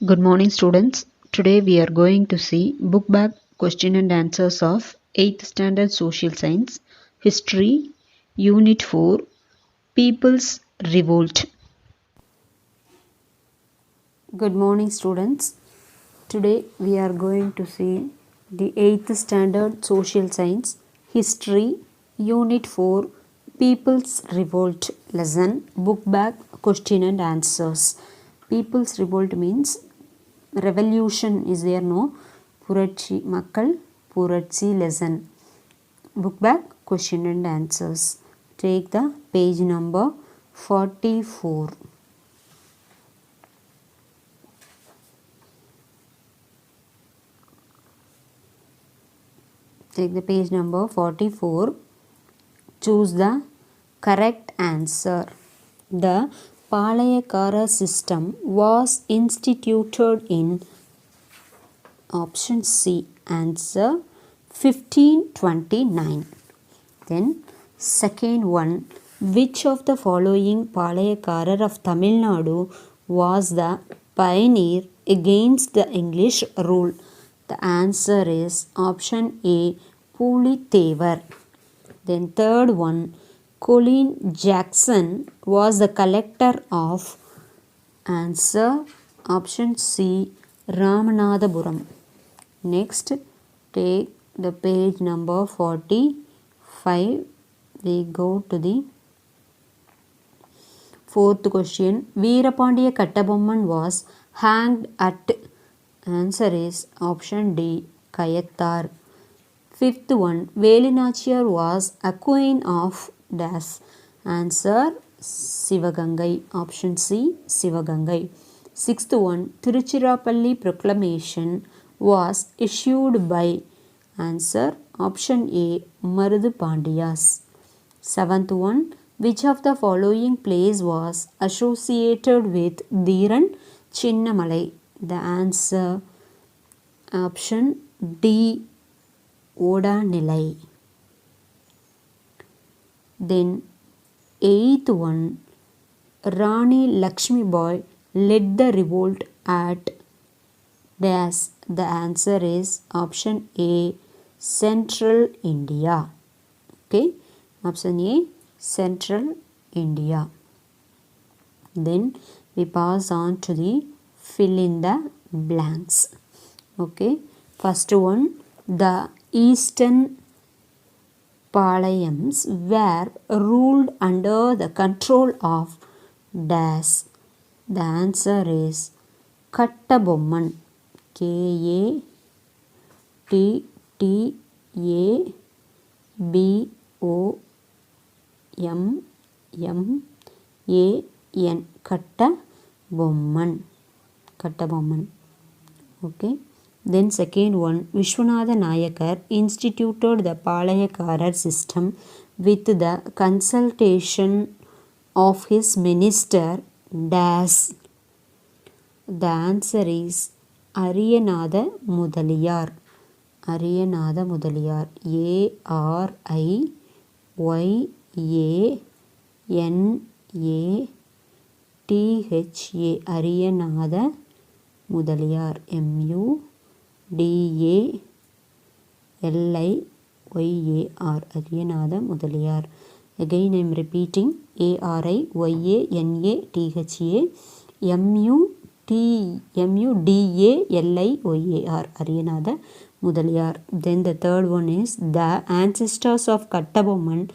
Good morning students. Today we are going to see book bag question and answers of 8th standard social science, history, unit 4, people's revolt. Good morning students. Today we are going to see the 8th standard social science, history, unit 4, people's revolt lesson, book bag question and answers. People's revolt means revolution is there, no? புரட்சி மக்கள் புரட்சி lesson. Book bag question and answers. Take the page number 44. Take the page number 44. Choose the correct answer. The Palayakara system was instituted in option C. Answer 1529. Then second one. Which of the following Palayakara of Tamil Nadu was the pioneer against the English rule? The answer is option A. Pulithevar. Then third one. Colin Jackson was the collector of. Answer option C. Ramanathapuram. Next, take the page number 45. We go to the fourth question. Veerapandiya Kattabomman was hanged at. Answer is option D. Kayattar. Fifth one. Velinachiyar was a queen of dash. Answer Sivagangai. Option C. Sivagangai. Sixth one. Tiruchirappalli proclamation was issued by. Answer option A. Marudhu Pandiyas. Seventh one. Which of the following plays was associated with Dhiran Chinnamalai? The answer option D. Oda Nilai. Then eighth one. Rani Lakshmi Bai led the revolt at dash. The answer is option A. Central India. Okay. Option A. Central India. Then we pass on to the fill in the blanks. Okay. First one. The Eastern Palayams were ruled under the control of dash. The answer is Kattabomman. Kattabomman. Kattabomman. Okay. Then second one. Vishwanatha Nayakar instituted the Palayakara system with the consultation of his minister dash. The answer is Ariyanatha Mudaliyar. Ariyanatha Mudaliyar. Ariyanatha. Ariyanatha Mudaliyar. Mudaliyar. Ariyanatha Mudaliyar. Again I am repeating. Ariyanatha Ariyanatha Mudaliyar. Then the third one is the ancestors of Kattabomman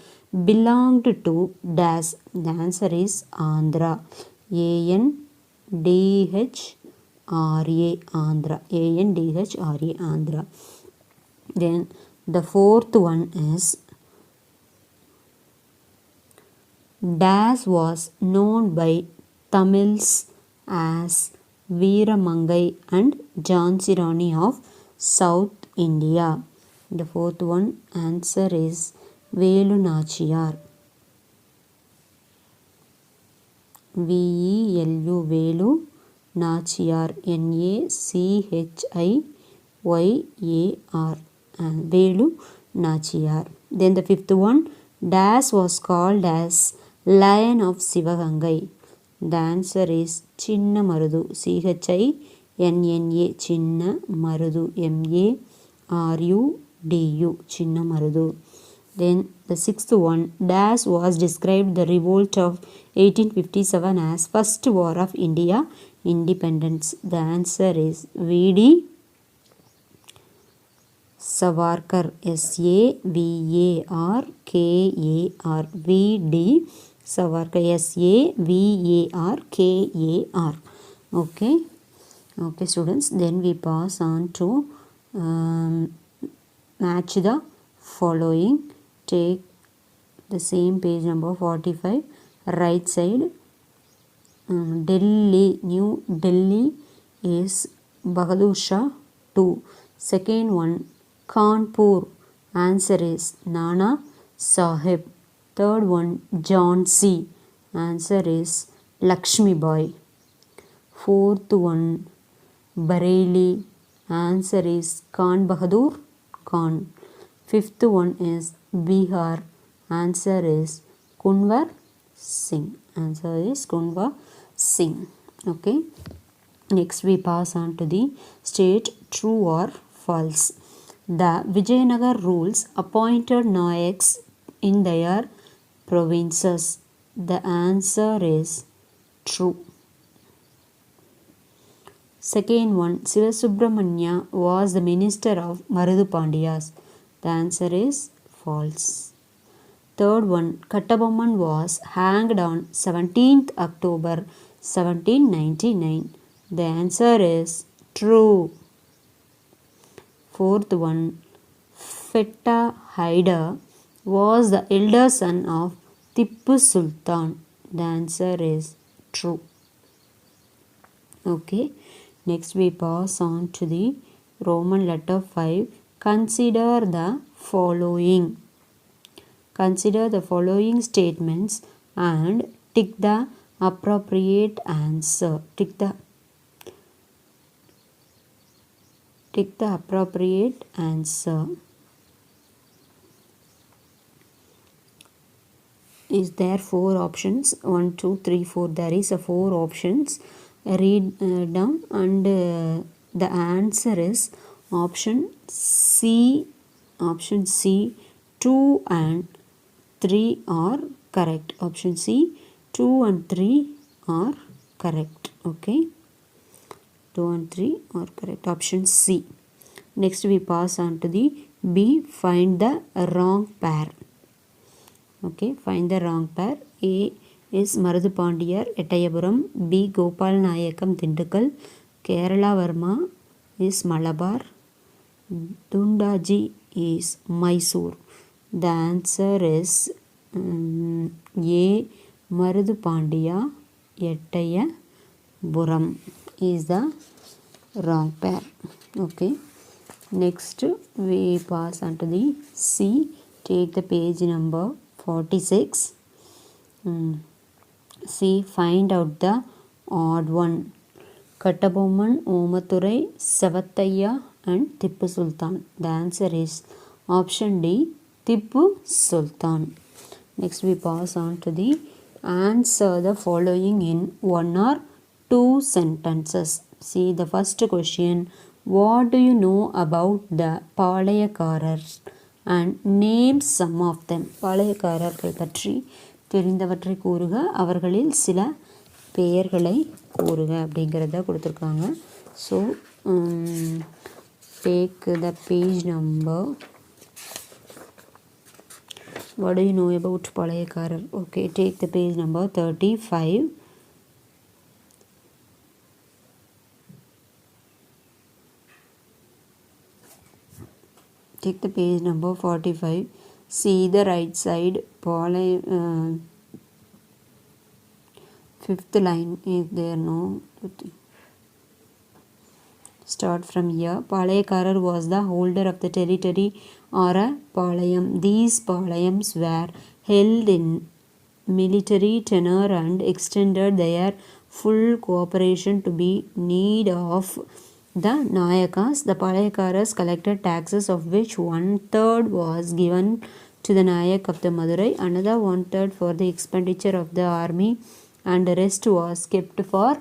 belonged to dash. The answer is Andhra. Andhra. Andhra. Then the fourth one is dash was known by Tamils as Veeramangai and Jhansi Rani of South India. The fourth one answer is Velu Nachiyar. Velu Velu Nachiyar. Nachiyar. Velu Nachiyar. Then the fifth one. Dash was called as Lion of Sivagangai. The answer is Chinna Marudhu. NNA Chinna Marudu, MARUDU Chinna Marudu. Then the sixth one, dash was described the revolt of 1857 as first war of India independence. The answer is VD Savarkar, SAVARKAR, VD Savarkar, SAVARKAR. Okay, students, then we pass on to match the following. Take the same page number 45, right side. Delhi, New Delhi is Bahadur Shah 2. Second one, Kanpur, answer is Nana Sahib. Third one, Jhansi, answer is Lakshmi Bai. Fourth one, Bareilly, answer is Khan Bahadur Khan. Fifth one is Bihar, answer is Kunwar Singh, answer is Kunwar Singh. Okay, next we pass on to the state true or false. The Vijayanagar rules appointed Nayaks in their provinces. The answer is true. Second one, Sivasubramanya was the minister of Marudhu Pandiyas. The answer is false. Third one, Kattabomman was hanged on 17th October 1799. The answer is true. Fourth one, Fetta Haidar was the elder son of Tippu Sultan. The answer is true. Okay, next we pass on to the Roman letter 5. Consider the following. Consider the following statements and tick the appropriate answer. Tick the appropriate answer. Is there 4 options? 1, 2, 3, 4. There is a 4 options. Read down, and the answer is option C. Option C, 2 and 3 are correct. Option C, 2 and 3 are correct. Okay, 2 and 3 are correct. Option C. Next we pass on to the B. Find the wrong pair. Okay, find the wrong pair. A is Marudhu Pandiyar, Ettayapuram. B. Gopal Nayakam, Dindigul. Kerala Varma is Malabar. Dundaji is Mysore. The answer is A. Marudhu Pandiya, Ettayapuram is the wrong pair. Okay, next we pass on to the C. Take the page number 46. C. Find out the odd one. Kattabomman, Omathurai, Savathaiya and Tippu Sultan. The answer is option D, Tippu Sultan. Next we pass on to the answer the following in 1 or 2 sentences. See the first question. What do you know about the Palayakarars and name some of them? பாளையக்காரர்கள் பற்றி தெரிந்தவற்றை கூறுக, அவர்களில் சில பெயர்களை கூறுக அப்படிங்கிறத கொடுத்துருக்காங்க. So take the page number. What do you know about Palayakarar? Okay, take the page number 35. Take the page number 45. See the right side. Fifth line is there. No. Start from here. Palayakarar was the holder of the territory or a palayam. These palayams were held in military tenure and extended their full cooperation to be need of the Nayakas. The Palayakaras collected taxes, of which 1/3 was given to the Nayak of the Madurai, another 1/3 for the expenditure of the army, and the rest was kept for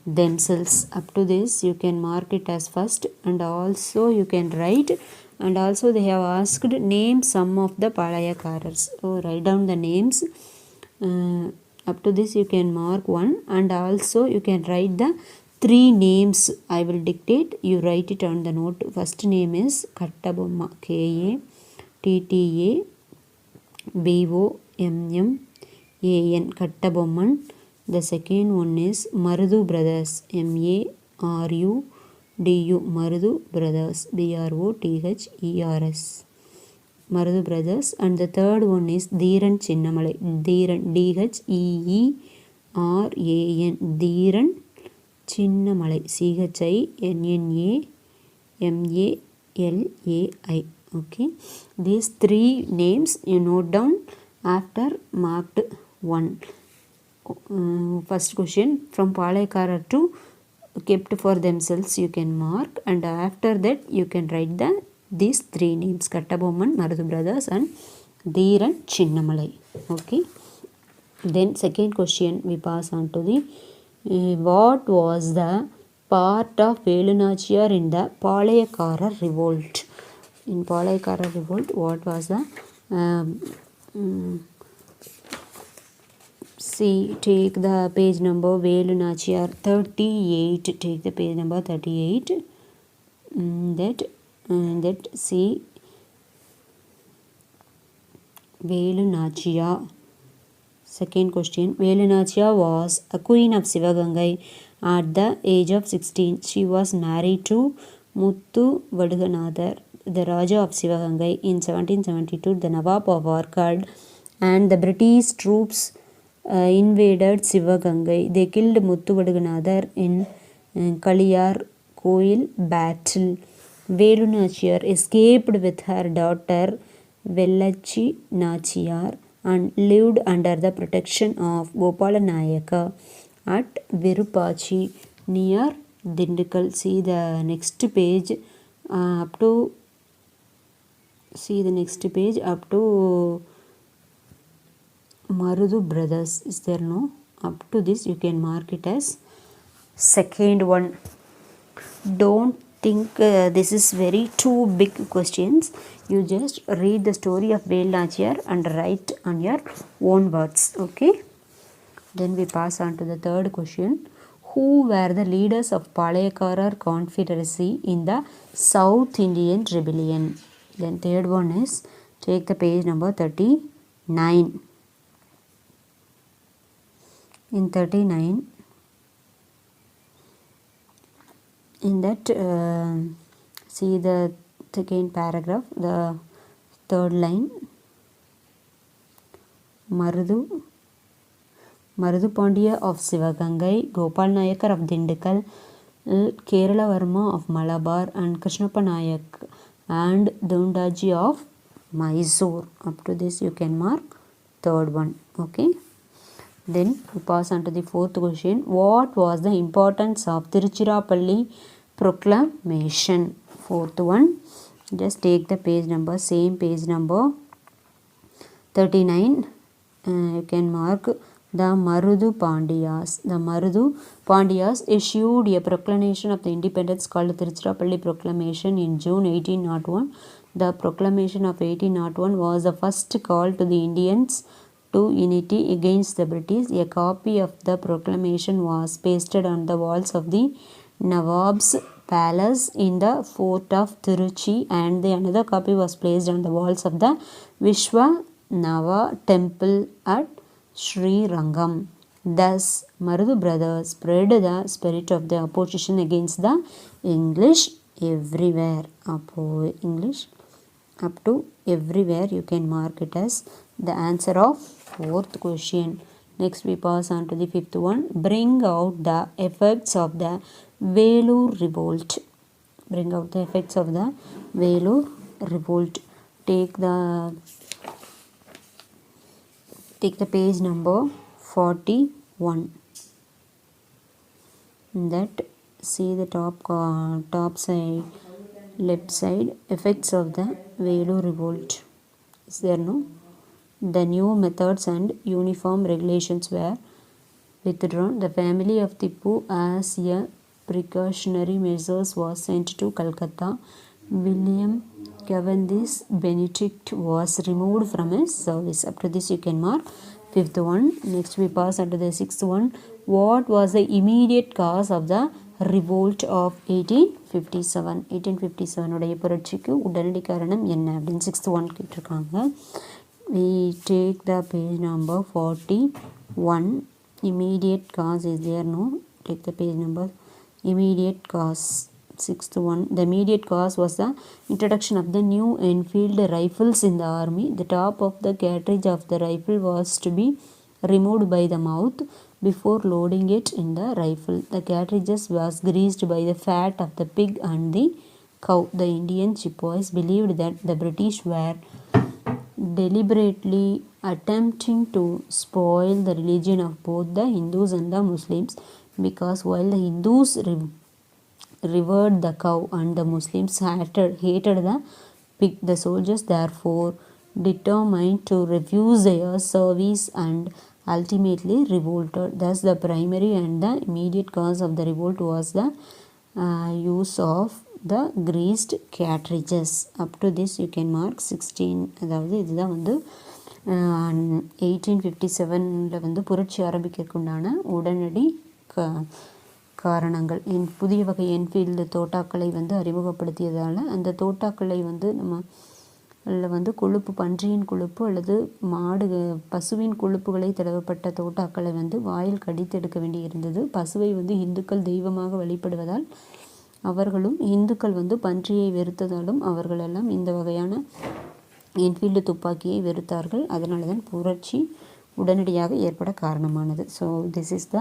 themselves. Up to this you can mark it as first, and also you can write, and also they have asked name some of the Palayakaras. So write down the names. Up to this you can mark one, and also you can write the three names. I will dictate, you write it on the note. First name is Kattabomma, Kattabommam, Kattabomman. The second one is Marudu Brothers, Marudu, Marudu Brothers, Brothers, Marudu Brothers. And the third one is Dhiran Chinnamalai, Dhiran, Dheeran, Dhiran Chinnamalai, Chinnamallai. Okay, these three names you note down after marked one. First question, from Palayakara to kept for themselves you can mark, and after that you can write these three names, Kattabomman, Marudu Brothers and Dhiran Chinnamalai. Okay, then second question we pass on to the what was the part of Velunachiyar in the Palayakara revolt? In Palayakara revolt, what was the see, take the page number Velunachiyar 38. Take the page number 38. That see Velunachiyar. Second question, Velunachiyar was a queen of Sivagangai at the age of 16. She was married to Muthu Vaduganadhar, the Raja of Sivagangai. In 1772, the Nawab of Arcad and the British troops invaded Sivagangai. They killed Muthu Vaduganadhar in Kaliyar Koil battle. Velunachiyar escaped with her daughter Vellachi Nachiyar and lived under the protection of Gopala Nayaka at Virupachi near Dindikal. See the next page up to Marudu Brothers. Is there no? Up to this you can mark it as second one. Don't think this is very too big questions. You just read the story of Velunachiyar and write on your own words. Okay, then we pass on to the third question. Who were the leaders of Palayakara Confederacy in the South Indian Rebellion? Then third one is, take the page number 39. In 39, in that see the second paragraph, the third line, Marudu Pandya of Sivagangai, Gopal Nayakar of Dindikal, Kerala Varma of Malabar, and Krishnappa Nayak and Dundaji of Mysore. Up to this you can mark third one. Okay, then we pass on to the fourth question. What was the importance of Tiruchirappalli proclamation? Fourth one, just take the page number, same page number 39. You can mark the Marudu Pandyas. The Marudu Pandyas issued a proclamation of the independence called Tiruchirappalli Proclamation in June 1801. The proclamation of 1801 was the first call to the Indians to unity against the British. A copy of the proclamation was pasted on the walls of the Nawab's palace in the fort of Tiruchi, and another copy was placed on the walls of the Vishwanava temple at Sri Rangam. Thus, Marudu brothers spread the spirit of the opposition against the English everywhere. Up to everywhere you can mark it as the answer of fourth question. Next we pass on to the fifth one. Bring out the effects of the Vellore revolt. Bring out the effects of the Vellore revolt. Take the page number 41. That see the top side, left side, effects of the Vellore revolt. Is there no? The new methods and uniform regulations were withdrawn. The family of Tipu, as a precautionary measures, was sent to Calcutta. William Cavendish Benedict was removed from his service. Up to this you can mark fifth one. Next we pass on to the sixth one. What was the immediate cause of the revolt of 1857? 1857 உடைய புரட்சிக்கு உடனடி காரணம் என்ன அப்படின்னு sixth one கேட்டிருக்காங்க. We take the page number 41. Immediate cause is there? No. Take the page number. Immediate cause. Sixth one. The immediate cause was the introduction of the new Enfield rifles in the army. The top of the cartridge of the rifle was to be removed by the mouth before loading it in the rifle. The cartridges was greased by the fat of the pig and the cow. The Indian sepoys believed that the British were deliberately attempting to spoil the religion of both the Hindus and the Muslims, because while the Hindus revered the cow and the Muslims hated the pig, the soldiers therefore determined to refuse their service and ultimately revolted. Thus the primary and the immediate cause of the revolt was the use of the greased cartridges. Up to this you can mark 16. அதாவது இதுதான் வந்து 1857 வந்து புரட்சி ஆரம்பிக்கிறதுக்குண்டான உடனடி காரணங்கள். புதிய வகை Enfield தோட்டாக்களை வந்து அறிமுகப்படுத்தியதால் அந்த தோட்டாக்களை வந்து நம்ம அதில் வந்து கொழுப்பு, பன்றியின் கொழுப்பு அல்லது பசுவின் கொழுப்புகளை தடவப்பட்ட தோட்டாக்களை வந்து வாயில் கடித்தெடுக்க வேண்டி இருந்தது. பசுவை வந்து இந்துக்கள் தெய்வமாக வழிபடுவதால் அவர்களும், இந்துக்கள் வந்து பன்றியை வெறுத்ததாலும் அவர்களெல்லாம் இந்த வகையான என்ஃபீல்டு துப்பாக்கியை வெறுத்தார்கள். அதனால தான் புரட்சி உடனடியாக ஏற்பட காரணமானது. So this is the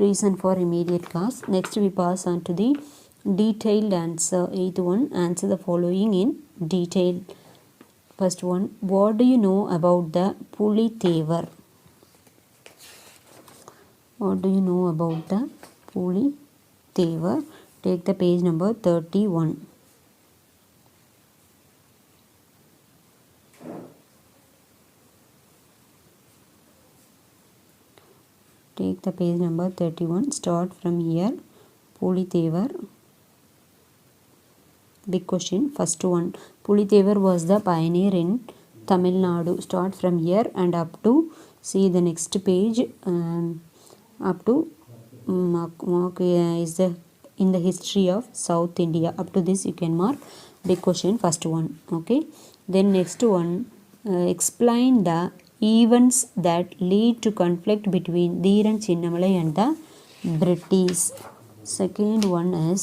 reason for immediate cause. Next we pass on to the detailed answer. Eight one. Answer the following in detail. First one. What do you know about the Pulithevar? What do you know about the Pulithevar? Take the page number 31. Take the page number 31. Start from here. Pulithevar. Big question. First one. Pulithevar was the pioneer in Tamil Nadu. Start from here and up to, see the next page, up to mark is the in the history of South India. Up to this you can mark. Big question. First one. Okay. Then next one. Explain the events that lead to conflict between Dhiran Chinnamalai and the British. Second one is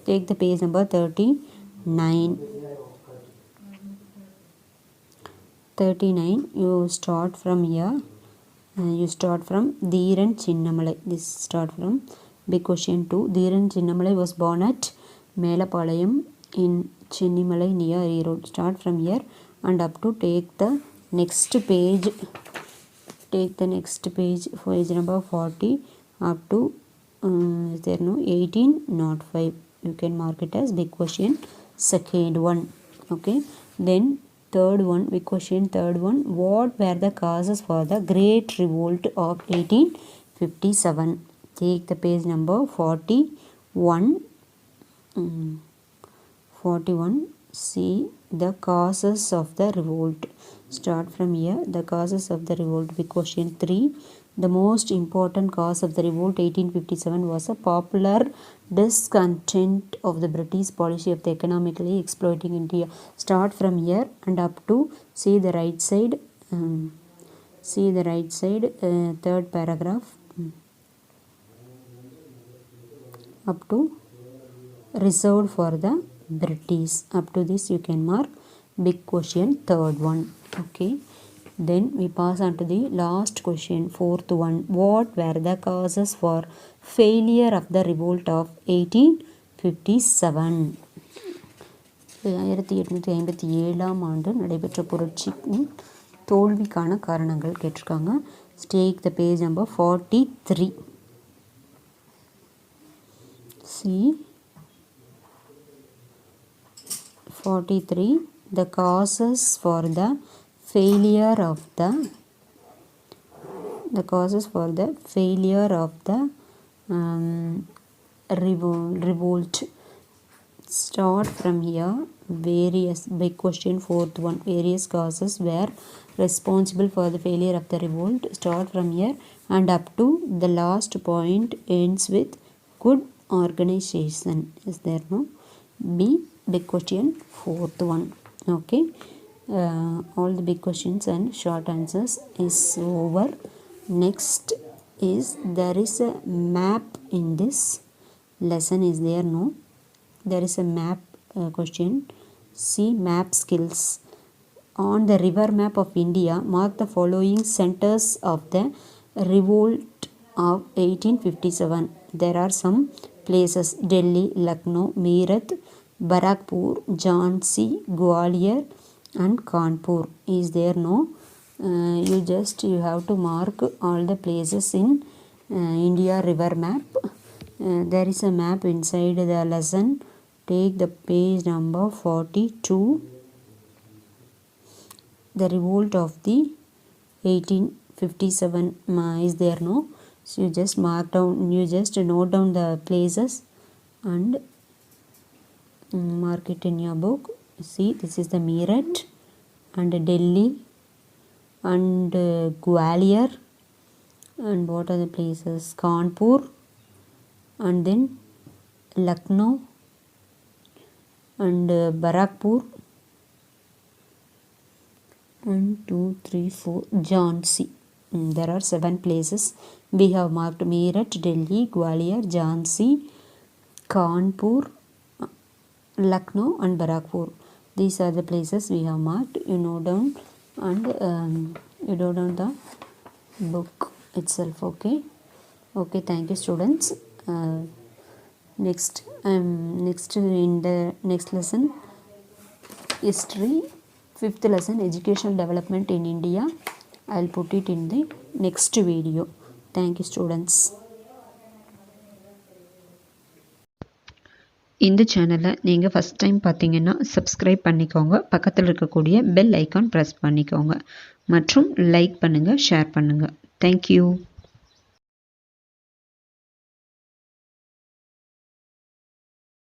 take the page number 39. 39. You start from here. You start from Dhiran Chinnamalai. This start from big question 2. Dhiran Chinnamalai was born at Melapalayam in Chinnimalai near Erode. Start from here and up to take the next page. Take the next page, page number 40 up to is there no 1805. You can mark it as big question second one. Okay. Then third one, big question third one. What were the causes for the great revolt of 1857? Take the page number 41. 41. See the causes of the revolt. Start from here. The causes of the revolt. Big question 3. The most important cause of the revolt 1857 was a popular discontent of the British policy of the economically exploiting India. Start from here and up to, see the right side. See the right side, third paragraph. Up to reserved for the British. Up to this you can mark big question third one. Okay. Then we pass on to the last question, fourth one. What were the causes for failure of the revolt of 1857? 1857 ஆண்டு நடைபெற்ற புரட்சியின் தோல்விக்கான காரணங்கள் கேட்டிருக்காங்க. Take the page number 43. See 43. The causes for the failure of the the causes for the failure of the revolt. Start from here. Various big question, fourth one. Various causes were responsible for the failure of the revolt. Start from here and up to the last point ends with good organization. Is there no? B, big question, fourth one. Okay. All the big questions and short answers is over. Next is, there is a map in this lesson. Is there no? There is a map question. See map skills. On the river map of India, mark the following centers of the revolt of 1857. There are some places: Delhi, Lucknow, Meerut, Barakpur, Jhansi, Gwalior and Kanpur. Is there no? You have to mark all the places in India river map. There is a map inside the lesson. Take the page number 42. The revolt of the 1857 is there no? So you just mark down, you just note down the places and mark it in your book. See, this is the Meerut and Delhi and Gwalior, and what are the places? Kanpur and then Lucknow and Barakpur, 1, 2, 3, 4, Jhansi. There are 7 places. We have marked Meerut, Delhi, Gwalior, Jhansi, Kanpur, Lucknow and Barakpur. These are the places we have marked. You note down and you note down the book itself. Okay. Okay. Thank you, students. Next in the next lesson, history, 5th lesson, educational development in India. I'll put it in the next video. Thank you, students. இந்த சேனலை நீங்கள் first time பார்த்தீங்கன்னா subscribe பண்ணிக்கோங்க. பக்கத்தில் இருக்கக்கூடிய bell icon press பண்ணிக்கோங்க மற்றும் like பண்ணுங்கள், ஷேர் பண்ணுங்கள். தேங்க்யூ.